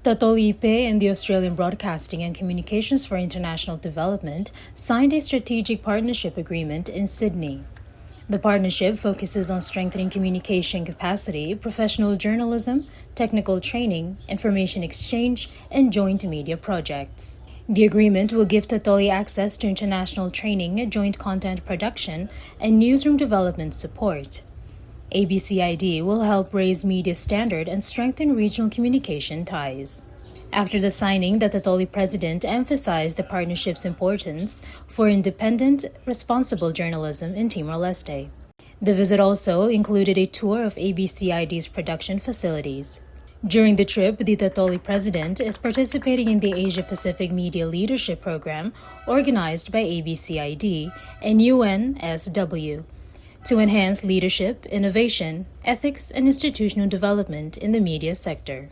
TATOLI I.P and the Australian Broadcasting and Communications for International Development signed a strategic partnership agreement in Sydney. The partnership focuses on strengthening communication capacity, professional journalism, technical training, information exchange, and joint media projects. The agreement will give TATOLI access to international training, joint content production, and newsroom development support. ABCID will help raise media standard and strengthen regional communication ties. After the signing, the TATOLI president emphasized the partnership's importance for independent, responsible journalism in Timor-Leste. The visit also included a tour of ABCID's production facilities. During the trip, the TATOLI president is participating in the Asia-Pacific Media Leadership Program organized by ABCID and UNSW to enhance leadership, innovation, ethics, and institutional development in the media sector.